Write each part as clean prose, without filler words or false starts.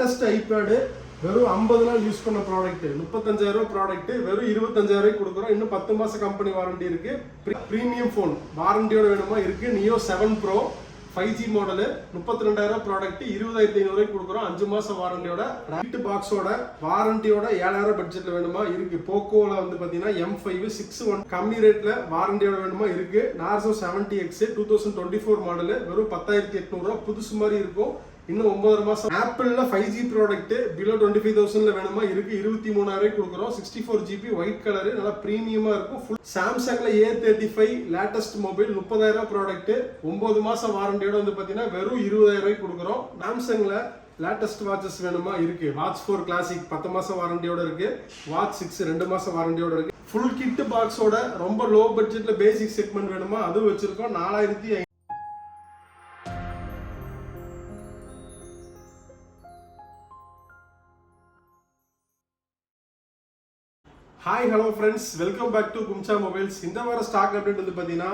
Latest iPad வெறும் 50 நாள் use பண்ண ப்ராடக்ட், 35,000 ப்ராடக்ட் வெறும் 25,000 கொடுக்குறோம். இன்னும் 10 மாசம் கம்பெனி வாரண்டி இருக்கு. பிரீமியம் ஃபோன் வாரண்டியோட வேணுமா இருக்கு. Neo 7 Pro 5G model 32,000 product 20,500 கொடுக்குறோம். 5 மாசம் வாரண்டியோட ரைட் பாக்ஸோட வாரண்டியோட 7,000 பட்ஜெட்ல வேணுமா இருக்கு. போக்கோல வந்து பாத்தீங்கன்னா M5 6.1 கம்மி ரேட்ல வாரண்டியோட வேணுமா இருக்கு. நார்சோ 70X 2024 மாடலு வெறும் 10,800 புதுசு மாதிரி இருக்கும். இன்னும் 9 மாசம். ஆப்பிள்ல 5G ப்ராடக்ட் பிலோ 25,000ல வேணுமா இருக்கு. 23,000 கொடுக்குறோம். 64GB ஒயிட் கலர் நல்லா பிரீமியமா இருக்கும். ஃபுல் சாம்சங்ல A35 லேட்டஸ்ட் மொபைல் 30,000 ப்ராடக்ட் 9 மாசம் வாரண்டியோட வந்து பாத்தீங்கன்னா வெறும் 20,000 கொடுக்குறோம். சாம்சங்ல லேட்டஸ்ட் வாட்சஸ் வேணுமா இருக்கு. வாட்ச் 4 கிளாசிக் 10 மாசம் வாரண்டியோட இருக்கு. வாட்ச் 6 2 மாசம் வாரண்டியோட இருக்கு. ஃபுல் கிட் பாக்ஸோட ரொம்ப லோ பட்ஜெட்ல பேசிக் செக்மெண்ட் வேணுமா அது வச்சிருக்கோம். 4,500. Hi hello friends, welcome back to Kumsa mobiles. இந்த வார ஸ்டாக் அப்டேட் வந்து பார்த்தீங்கன்னா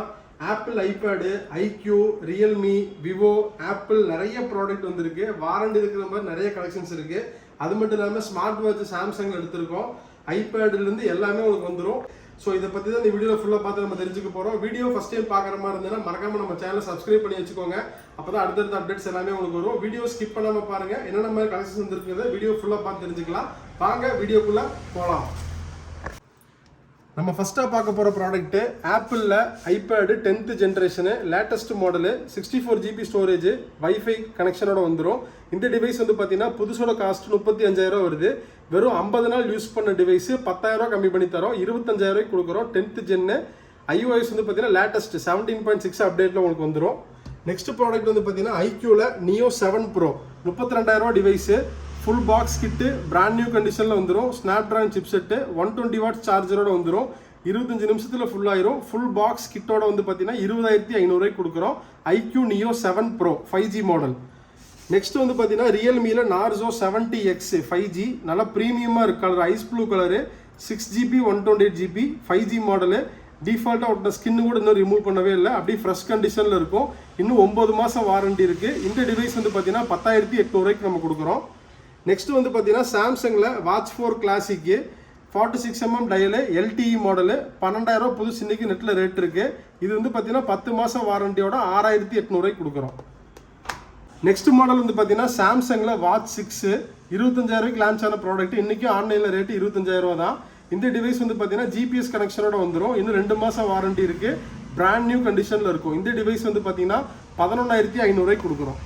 Apple iPad, iQOO, Realme, Vivo, Apple நிறைய ப்ராடக்ட் வந்திருக்கு. வாரண்டி இருக்கிற மாதிரி நிறைய கலெக்ஷன்ஸ் இருக்கு. அது மட்டும் இல்லாமல் ஸ்மார்ட் வாட்ச் சாம்சங் எடுத்திருக்கோம். ஐபேடுலேருந்து எல்லாமே உங்களுக்கு வந்துடும். ஸோ இதை பற்றி தான் இந்த வீடியோவில் ஃபுல்லாக பார்த்து நம்ம தெரிஞ்சுக்க போகிறோம். வீடியோ ஃபஸ்ட் டைம் பார்க்குற மாதிரி இருந்ததுன்னா மறக்காம நம்ம சேனலை சப்ஸ்கிரைப் பண்ணி வச்சுக்கோங்க. அப்போ தான் அடுத்தடுத்த அப்டேட்ஸ் எல்லாமே உங்களுக்கு வரும். வீடியோ ஸ்கிப் பண்ணாமல் பாருங்கள். என்னென்ன மாதிரி கலெக்ஷன்ஸ் வந்துருக்குறத வீடியோ ஃபுல்லாக பார்த்து தெரிஞ்சுக்கலாம். வாங்க வீடியோக்குள்ளே போகலாம். நம்ம ஃபஸ்ட்டாக பார்க்க போகிற ப்ராடக்ட்டு ஆப்பிளில் iPad 10th generation latest model 64GB storage wifi கனெக்ஷனோட வந்துடும். இந்த டிவைஸ் வந்து பார்த்தீங்கன்னா புதுசோட காஸ்ட் 35,000 வருது. வெறும் 50 நாள் யூஸ் பண்ண டிவைஸு 10,000 கம்மி பண்ணி தரோம். 25,000 கொடுக்குறோம். 10th ஜென்னு iOS வந்து பார்த்தீங்கன்னா லேட்டஸ்ட் 17.6 அப்டேட்டில் உங்களுக்கு வந்துடும். நெக்ஸ்ட் ப்ராடக்ட் வந்து பார்த்தீங்கன்னா ஐக்யூவில் Neo 7 Pro 32,000 device full box kit brand new கண்டிஷனில் வந்துடும். ஸ்னாப்ட்ராகன் சிப்செட்டு 120 வாட்ஸ் சார்ஜரோட வந்துடும். 25 நிமிஷத்தில் ஃபுல் ஆயிரும். ஃபுல் பாக்ஸ் கிட்டோட வந்து பார்த்தீங்கன்னா 20,500 கொடுக்குறோம். IQOO Neo 7 Pro 5G model. Next வந்து பார்த்தீங்கன்னா ரியல்மியில் நார்சோ 70X 5G நல்லா ப்ரீமியமாக இருக்கு. Colour ice blue colour 6GB 128GB 5G model. டிஃபால்ட்டாக ஒட்ட ஸ்கின்னு கூட இன்னும் ரிமூவ் பண்ணவே இல்லை. அப்படியே ஃப்ரெஷ் கண்டிஷனில் இருக்கும். இன்னும் 9 மாதம் வாரண்டி இருக்குது. இந்த டிவைஸ் வந்து பார்த்தீங்கன்னா 10,800 நம்ம கொடுக்குறோம். நெக்ஸ்ட் வந்து பார்த்தீங்கன்னா சாம்சங்கில் watch 4 கிளாசிக்கு 46mm dial LTE model 12,000 புதுசு இன்னைக்கு நெட்டில் ரேட் இருக்குது. இது வந்து பார்த்தீங்கன்னா 10 மாதம் வாரண்டியோட 6,800 கொடுக்குறோம். நெக்ஸ்ட் மாடல் வந்து பார்த்தீங்கன்னா சாம்சங்கில் வாட்ச் 6 25,000 லான்ச் ஆன ப்ராடக்ட். இன்றைக்கும் ஆன்லைனில் ரேட்டு 25,000 தான். இந்த டிவைஸ் வந்து பார்த்தீங்கன்னா GPS கனெக்ஷனோட வந்துடும். இன்னும் 2 மாதம் வாரண்டி இருக்குது. பிராண்ட் நியூ கண்டிஷனில் இருக்கும். இந்த டிவைஸ் வந்து பார்த்தீங்கன்னா 11,500 கொடுக்குறோம்.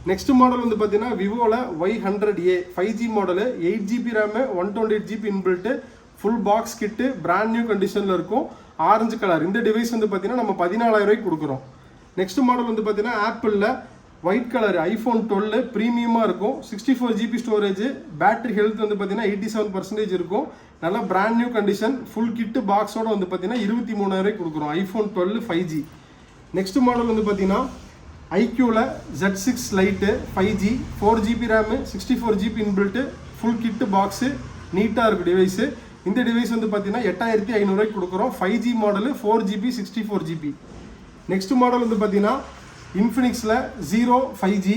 நெக்ஸ்ட் மாடல் வந்து பார்த்தீங்கன்னா விவோவில் Y100A 5G model 8GB RAM 128GB inbuilt full box kit brand new கண்டிஷனில் இருக்கும். Orange colour. இந்த டிவைஸ் வந்து பார்த்தீங்கன்னா நம்ம 14,000 கொடுக்குறோம். நெக்ஸ்ட் மாடல் வந்து பார்த்தீங்கன்னா ஆப்பிளில் ஒயிட் கலர் iPhone 12 ப்ரீமியமாக இருக்கும். 64GB ஸ்டோரேஜ் பேட்டரி ஹெல்த் வந்து பார்த்தீங்கன்னா 87% இருக்கும். நல்லா brand new condition full kit பாக்ஸோட வந்து பார்த்தீங்கன்னா 23,000 கொடுக்குறோம். iPhone 12 5G. நெக்ஸ்ட் மாடல் வந்து பார்த்தீங்கன்னா ஐக்யூவில் Z6 lite 5G 4GB RAM 64GB inbuilt full kit box நீட்டாக இருக்குது டிவைஸு. இந்த டிவைஸ் வந்து பார்த்தீங்கன்னா 8,500 கொடுக்குறோம். 5G model 4GB 64GB. Next model வந்து பார்த்தீங்கன்னா இன்ஃபினிக்ஸில் 0 5G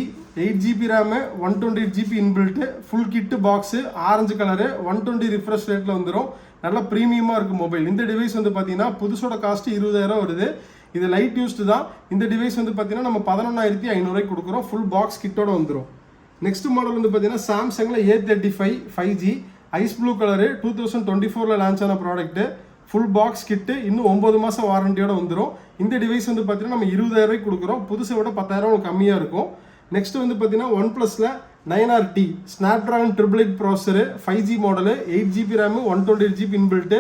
8GB RAM 128GB inbuilt full kit box orange colour 120 refresh ரேட்டில் வந்துடும். நல்லா ப்ரீமியமாக இருக்குது மொபைல். இந்த டிவைஸ் வந்து பார்த்தீங்கன்னா புதுசோட காஸ்ட்டு 20,000 வருது. இது லைட் யூஸ்டு தான். இந்த டிவைஸ் வந்து பார்த்தீங்கன்னா நம்ம 11,500 கொடுக்குறோம். ஃபுல் பாக்ஸ் கிட்டோட வந்துடும். நெக்ஸ்ட் மாடல் வந்து பார்த்தீங்கன்னா சாம்சங்கில் A35 5G ice blue colour 2024 launch ஆன ப்ராடக்ட்டு. ஃபுல் பாக்ஸ் கிட்டு இன்னும் 9 மாதம் வாரண்டியோட வந்துடும். இந்த டிவைஸ் வந்து பார்த்தீங்கன்னா நம்ம 20,000 கொடுக்குறோம். புதுசை விட 10,000 கம்மியாக இருக்கும். நெக்ஸ்ட் வந்து பார்த்தீங்கன்னா OnePlusல 9RT Snapdragon 888 processor 5G model 8GB RAM 128GB inbuilt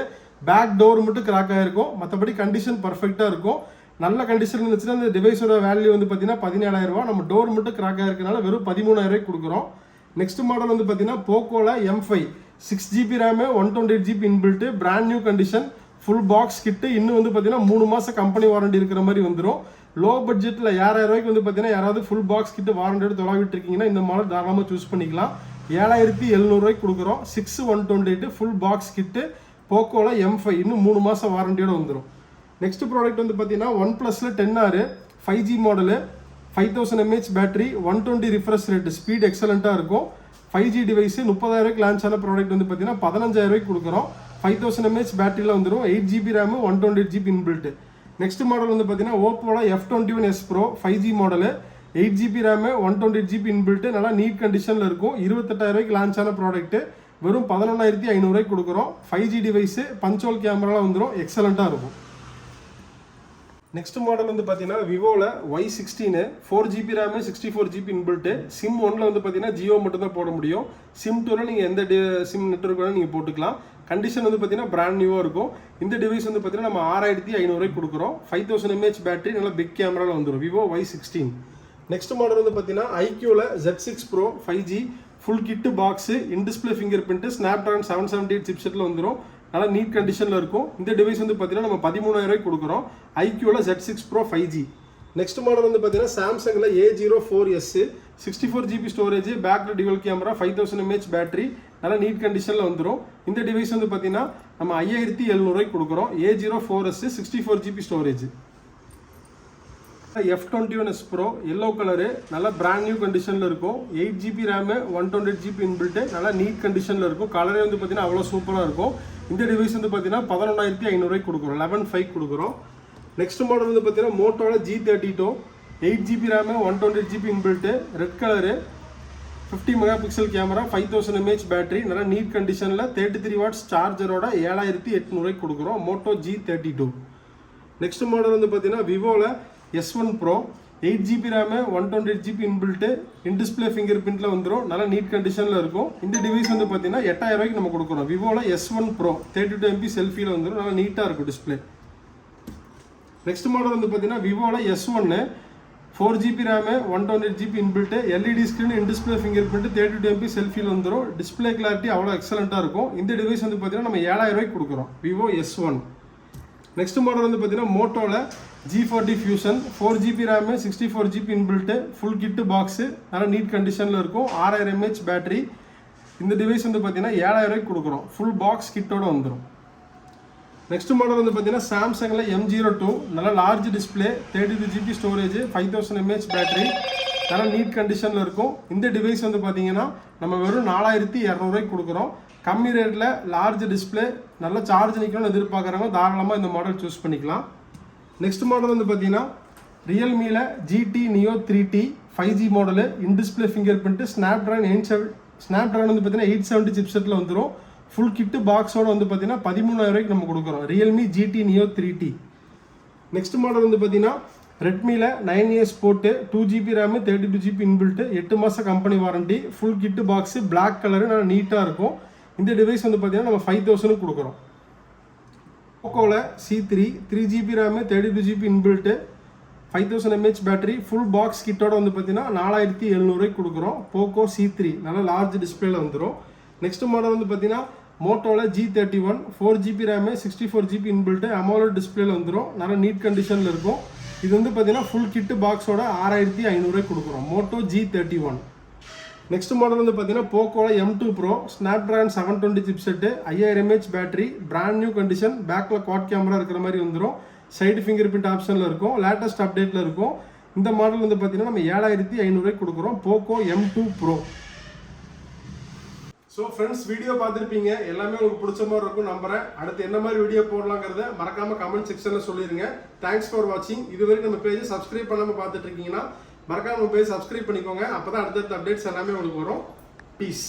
back door மட்டும் கிராக் ஆகிருக்கும். மற்றபடி கண்டிஷன் பர்ஃபெக்டாக இருக்கும். நல்ல கண்டிஷன் இருந்துச்சுன்னா இந்த டிவைஸோட வேல்யூ வந்து பார்த்தீங்கன்னா 17,000. நம்ம டோர் மட்டும் கிராக் ஆகிருக்கனால வெறும் 13,000 கொடுக்குறோம். நெக்ஸ்ட் மாடல் வந்து பார்த்தீங்கன்னா போக்கோவில் M5 6GB RAM 128GB inbuilt brand new condition full box kit இன்னும் வந்து பார்த்தீங்கன்னா 3 மாதம் கம்பெனி வாரண்டி இருக்கிற மாதிரி வந்துடும். லோ பட்ஜெட்டில் 7,000 வந்து பார்த்தீங்கன்னா யாராவது ஃபுல் பாக்ஸ் கிட்டு வாரண்டியோட தொலைவிட்டு இருக்கீங்கன்னா இந்த மாடல் தாராளமாக சூஸ் பண்ணிக்கலாம். 7,700 கொடுக்குறோம். 6/128 ஃபுல் பாக்ஸ் கிட்டு போக்கோவில் M5 இன்னும் 3 மாதம் வாரண்டியோட வந்துடும். நெக்ஸ்ட் ப்ராடக்ட் வந்து பார்த்தீங்கன்னா OnePlusல 10R 5G model 5000 mAh battery, 120 refresh rate, speed எக்ஸலண்ட்டாக இருக்கும். 5G டிவைஸ் 30,000 லான்ச் ஆன ப்ராடக்ட் வந்து பார்த்தீங்கன்னா 15,000 கொடுக்குறோம். 5000 mAh பேட்டரியில் வந்துடும். 8GB RAM, 128GB inbuilt. Next model வந்து பார்த்தீங்கன்னா ஓப்போட F21s Pro 5G model, 8GB RAM, 128GB inbuilt, நல்லா நீட் கண்டிஷனில் இருக்கும். 28,000 லான்ச் ஆன ப்ராடக்ட், வெறும் 11,500 கொடுக்குறோம். 5G டிவைஸு, பஞ்சோல் கேமராலாம் வந்துடும், எக்ஸலண்ட்டாக இருக்கும். நெக்ஸ்ட் மாடல் வந்து பார்த்தீங்கன்னா விவோவில் Y16 4GB RAM, 64GB inbuilt. Sim 1ல் வந்து பார்த்தீங்கன்னா ஜியோ மட்டும் தான் போட முடியும். சிம் 2ல் நீங்கள் எந்த சிம் நெட்வொர்க் வேணால் நீங்கள் போட்டுக்கலாம். கண்டிஷன் வந்து பார்த்தீங்கன்னா பிராண்ட் நியூவாக இருக்கும். இந்த டிவைஸ் வந்து பார்த்தீங்கன்னா நம்ம 6,500 கொடுக்குறோம். 5000 mAh பேட்டரி, நல்லா பிக் கேமராவில் வந்துடும். Vivo Y16. நெக்ஸ்ட் மாடல் வந்து பார்த்தீங்கன்னா ஐக்யூவில் Z6 Pro 5G full kit box, in display fingerprint, Snapdragon 778 சிப்செட்டில் வந்துடும். நல்லா நீட் கண்டிஷனில் இருக்கும். இந்த டிவைஸ் வந்து பார்த்தீங்கன்னா நம்ம 13,000 கொடுக்குறோம். ஐக்யூவில் Z6 Pro 5G. Next model வந்து பார்த்தீங்கன்னா சாம்சங்கில் A04s 64GB ஸ்டோரேஜ், பேக்கில் டிவல் கேமரா, 5000 mAh பேட்டரி, நல்லா நீட் கண்டிஷனில் வந்துடும். இந்த டிவைஸ் வந்து பார்த்தீங்கன்னா நம்ம 5,700 கொடுக்குறோம். A04s 64GB storage. F21s Pro yellow colour, நல்லா பிராண்ட் நியூ கண்டிஷனில் இருக்கும். 8GB ரேமு, 128GB இன்பில்ட்டு, நல்லா நீட் கண்டிஷனில் இருக்கும். கலரே வந்து பார்த்தீங்கன்னா அவ்வளோ சூப்பராக இருக்கும். இந்த டிவைஸ் வந்து பார்த்தீங்கன்னா 11,500 கொடுக்குறோம். 11,500 கொடுக்குறோம். நெக்ஸ்ட் மாடல் வந்து பார்த்தீங்கன்னா மோட்டோட G32 8GB RAM, 128GB inbuilt, red colour, 50 megapixel camera, 5000 mAh battery, நல்லா நீட் கண்டிஷனில் 33 வாட்ஸ் சார்ஜரோட 7,800 கொடுக்குறோம். Moto G32. நெக்ஸ்ட் மாடல் வந்து பார்த்தீங்கன்னா விவோவில் S1 Pro 8GB RAM, 128GB inbuilt, in display ஃபிங்கர் பிரிண்ட்டில் வந்துடும். நல்லா நீட் கண்டிஷனில் இருக்கும். இந்த டிவைஸ் வந்து பார்த்தீங்கன்னா 8,000 நம்ம கொடுக்குறோம். விவோவில் S1 Pro 32MP செல்ஃபியில் வந்துடும். நல்லா நீட்டாக இருக்கும் டிஸ்பிளே. நெக்ஸ்ட் மாடல் வந்து பார்த்தீங்கன்னா விவோவில் S1 4GB RAM, 128GB inbuilt, LED screen, இன் டிஸ்பிளே ஃபிங்கர் பிரிண்ட், 32MP செல்ஃபியில் வந்துடும். டிஸ்பிளே கிளாரிட்டி அவ்வளோ எக்ஸலண்ட்டாக இருக்கும். இந்த டிவைஸ் வந்து பார்த்தீங்கன்னா நம்ம 7,000 கொடுக்குறோம். Vivo S1. நெக்ஸ்ட் மாடல் வந்து பார்த்தீங்கன்னா மோட்டோவில் G40 Fusion 4GB RAM, 64GB inbuilt, full kit box, நல்லா நீட் கண்டிஷனில் இருக்கும். 6,000 mAh பேட்டரி. இந்த டிவைஸ் வந்து பார்த்தீங்கன்னா 7,000 கொடுக்குறோம். ஃபுல் பாக்ஸ் கிட்டோட வந்துடும். நெக்ஸ்ட் மாடல் வந்து பார்த்தீங்கன்னா சாம்சங்கில் M02 நல்லா large display, 32GB storage, 5000 mAh battery, நல்லா நீட் கண்டிஷனில் இருக்கும். இந்த டிவைஸ் வந்து பார்த்தீங்கன்னா நம்ம வெறும் 4,200 கொடுக்குறோம். கம்மி ரேட்டில் லார்ஜ் டிஸ்பிளே, நல்ல சார்ஜ் நிற்கணும்னு எதிர்பார்க்குறாங்க, தாராளமாக இந்த மாடல் சூஸ் பண்ணிக்கலாம். நெக்ஸ்ட் மாடல் வந்து பார்த்தீங்கன்னா ரியல்மியில் GT Neo 3T 5G model, இன் டிஸ்பிளே ஃபிங்கர் பிரிண்ட், ஸ்னாப்ட்ராகன் வந்து பார்த்தீங்கன்னா 870 சிப்செட்டில் வந்துடும். ஃபுல் கிட்டு பாக்ஸோட வந்து பார்த்தீங்கன்னா 13,000 நம்ம கொடுக்குறோம். Realme GT Neo 3T. Next model வந்து பார்த்தீங்கன்னா ரெட்மியில் 9S போட்டு 2GB ரேமு, 32GB இன்பில்ட்டு, 8 மாதம் company warranty, full kit box, black colour, நல்லா நீட்டாக இருக்கும். இந்த டிவைஸ் வந்து பார்த்தீங்கன்னா நம்ம 5,000 கொடுக்குறோம். போக்கோவில் C3 3GB RAM, 32GB inbuilt, 5000 mAh battery, full box கிட்டோட வந்து பார்த்தீங்கன்னா 4,700 கொடுக்குறோம். போக்கோ C3 நல்லா லார்ஜ் டிஸ்பிளேல வந்துடும். நெக்ஸ்ட் மாடல் வந்து பார்த்தீங்கன்னா மோட்டோவில் G31 4GB RAM, 64GB inbuilt, AMOLED டிஸ்பிளேல வந்துடும். நல்லா நீட் கண்டிஷனில் இருக்கும். இது வந்து பார்த்தீங்கன்னா ஃபுல் கிட்டு பாக்ஸோட 6,500 கொடுக்குறோம். Moto G31. நெக்ஸ்ட் மாடல் வந்து பார்த்தீங்கன்னா போக்கோவில் M2 Pro Snapdragon 720 chipset, 5000 mAh battery, brand new condition, பேக்கில் குவாட் கேமரா இருக்கிற மாதிரி வந்துடும். சைடு ஃபிங்கர் பிரிண்ட் ஆப்ஷனில் இருக்கும். லேட்டஸ்ட் அப்டேட்டில் இருக்கும். இந்த மாடல் வந்து பார்த்தீங்கன்னா நம்ம 7,500 கொடுக்குறோம். Poco M2 Pro. So friends, video பார்த்துருப்பீங்க, எல்லாமே உங்களுக்கு பிடிச்ச மாதிரி இருக்கும் நம்புறேன். அடுத்து என்ன மாதிரி வீடியோ போடலாங்கிறத மறக்காம கமெண்ட் செக்ஷனில் சொல்லிடுங்க. தேங்க்ஸ் ஃபார் வாட்சிங். இதுவரைக்கும் நம்ம பேஜை சப்ஸ்கிரைப் பண்ணாமல் பார்த்துட்டு இருக்கீங்கன்னா மறக்காம நம்ம பேஜ் சப்ஸ்கிரைப் பண்ணிக்கோங்க. அப்போ தான் அடுத்தடுத்த அப்டேட்ஸ் எல்லாமே உங்களுக்கு வரும். பீஸ்.